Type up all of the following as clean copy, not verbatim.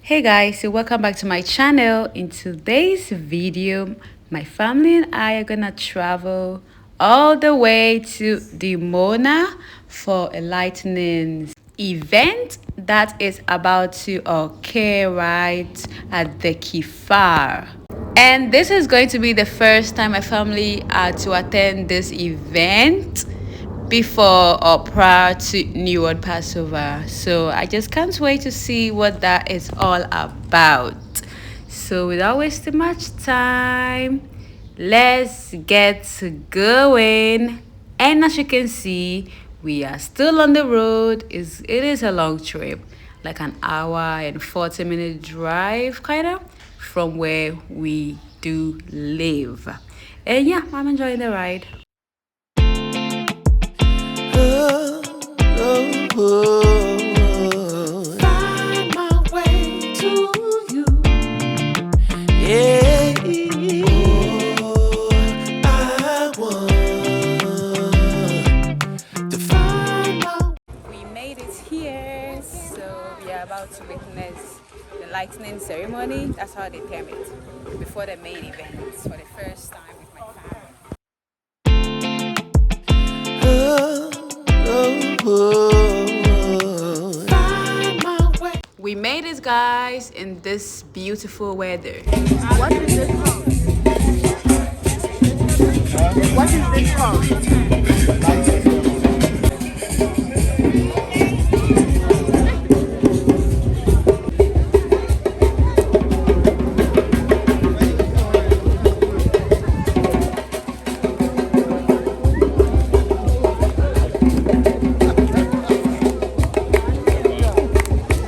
Hey guys, so welcome back to my channel. In today's video, my family and I are gonna travel all the way to Dimona for a lightning event that is about to occur right at the Kifar. And this is going to be the first time my family are to attend this event before or prior to New World Passover. So I just can't wait to see what that is all about. So without wasting much time, let's get going. And as you can see, we are still on the road. It is a long trip, like an hour and 40-minute drive kind of from where we do live. And yeah, I'm enjoying the ride. Find my way to you. Yeah. I want to find my. We made it here, so we are about to witness the lightning ceremony. That's how they term it, before the main event for the first time with my family. Find my way. We made it, guys, in this beautiful weather. What is this called? What is this called?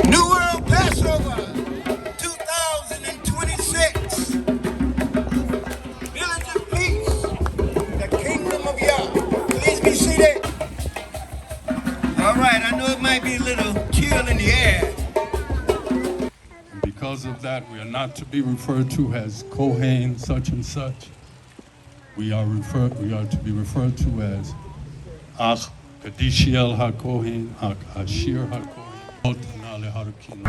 New World Passover 2026. Village of Peace, the Kingdom of Yah. Please be seated. All right, I know it might be a little chill in the air. And because of that, we are not to be referred to as Kohen such and such. We are to be referred to as Ach Kadishiel HaKohen, Ach Ashir HaKohen. Nale Harukin.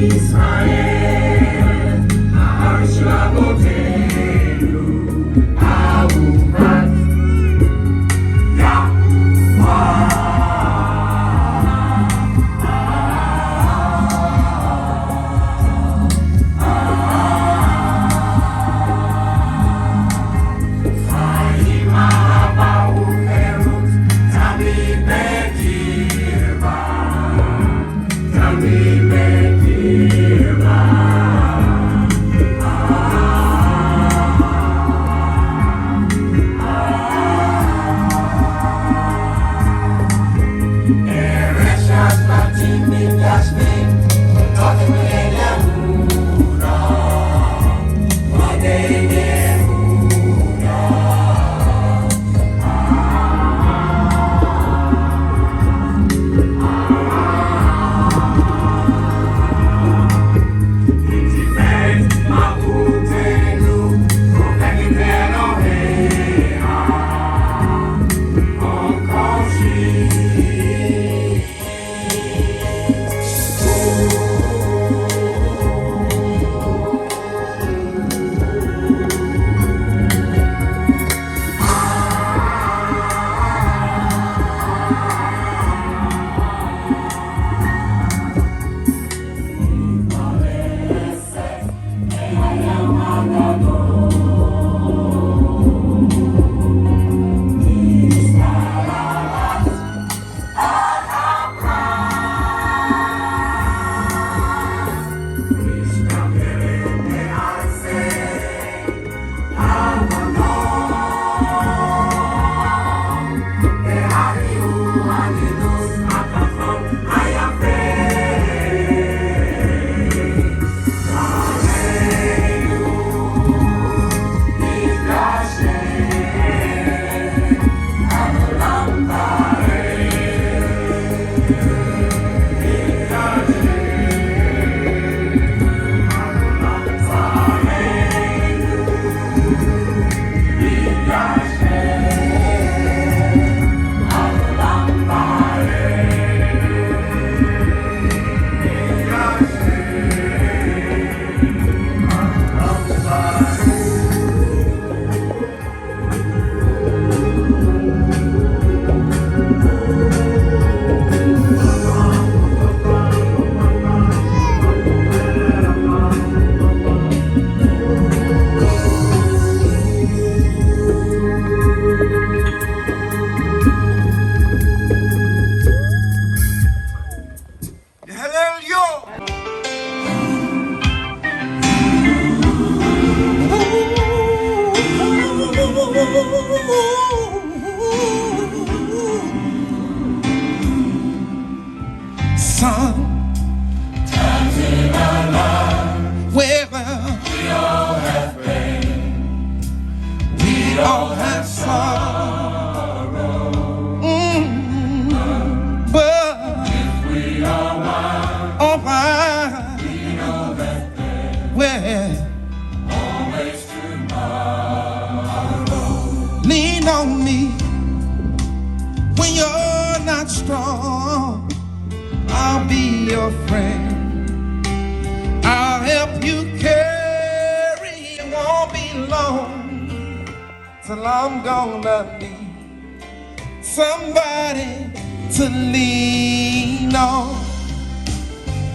Israel, our all have sorrow. But all right, well, lean on me when you're not strong. I'll be your friend. I'll help you carry. It won't be long till I'm gonna need somebody to lean on.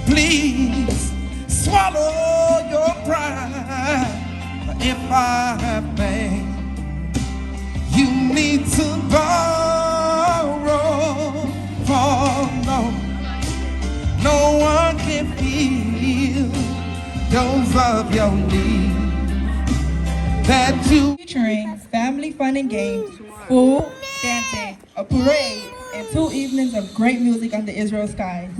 Please swallow your pride. If I have pain, you need to borrow. For no one can feel those of your needs that you. Featuring family fun and games, food, dancing, a parade, and 2 evenings of great music under Israel skies.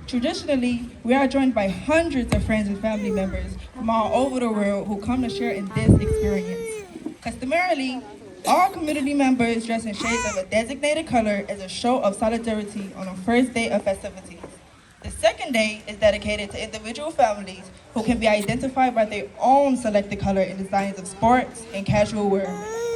Traditionally, we are joined by hundreds of friends and family members from all over the world who come to share in this experience. Customarily, all community members dress in shades of a designated color as a show of solidarity on the first day of festivities. The second day is dedicated to individual families who can be identified by their own selected color in designs of sports and casual wear.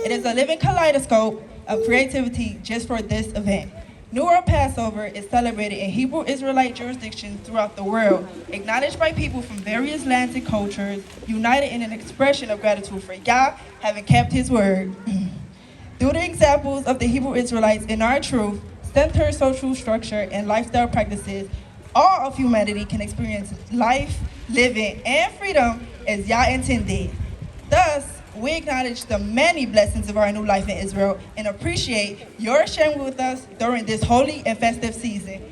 It is a living kaleidoscope of creativity just for this event. New World Passover is celebrated in Hebrew Israelite jurisdictions throughout the world, acknowledged by people from various lands and cultures, united in an expression of gratitude for Yah having kept his word. Through the examples of the Hebrew Israelites in our truth, centered social structure, and lifestyle practices, all of humanity can experience life, living, and freedom as Yah intended. Thus, we acknowledge the many blessings of our new life in Israel and appreciate your sharing with us during this holy and festive season.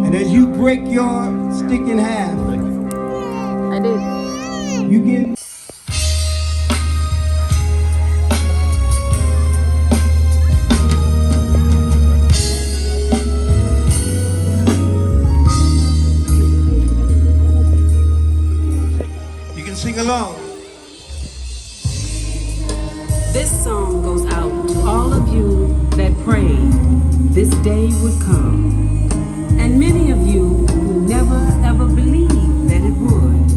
And as you break your stick in half, I did. you give. You can sing along. This song goes out to all of you that prayed this day would come, and many of you who never ever believed that it would.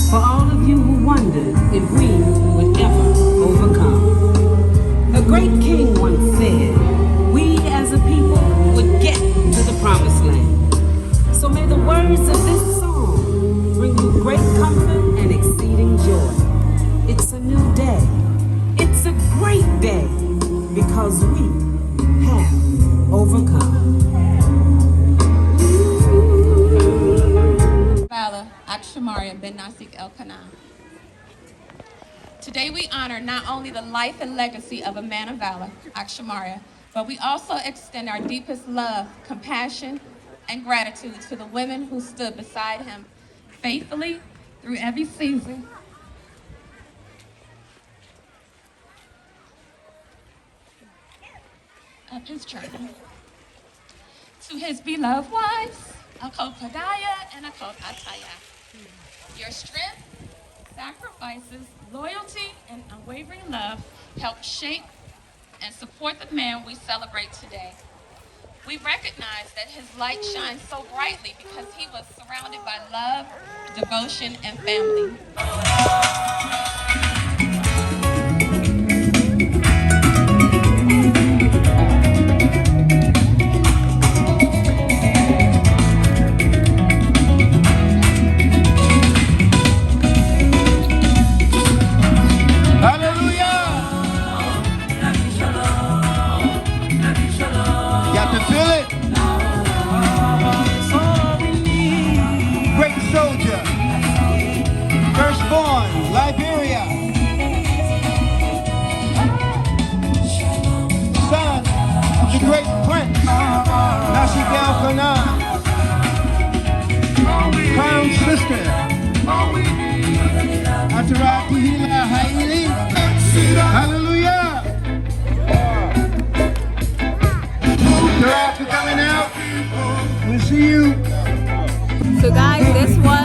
For all of you who wondered if we would ever overcome. A great king once said, we as a people would get to the promised land. So may the words of this song bring you great comfort and exceeding joy. It's a new day. It's a great day because we have overcome. Valor, Akshamaria Ben Nasik Elkanah. Today we honor not only the life and legacy of a man of valor, Akshamaria, but we also extend our deepest love, compassion, and gratitude to the women who stood beside him faithfully through every season. Of his journey. To his beloved wives, Akot Padaya and Akot Ataya. Your strength, sacrifices, loyalty, and unwavering love help shape and support the man we celebrate today. We recognize that his light shines so brightly because he was surrounded by love, devotion, and family. Crown sister. Hallelujah. You're after coming out. like this one?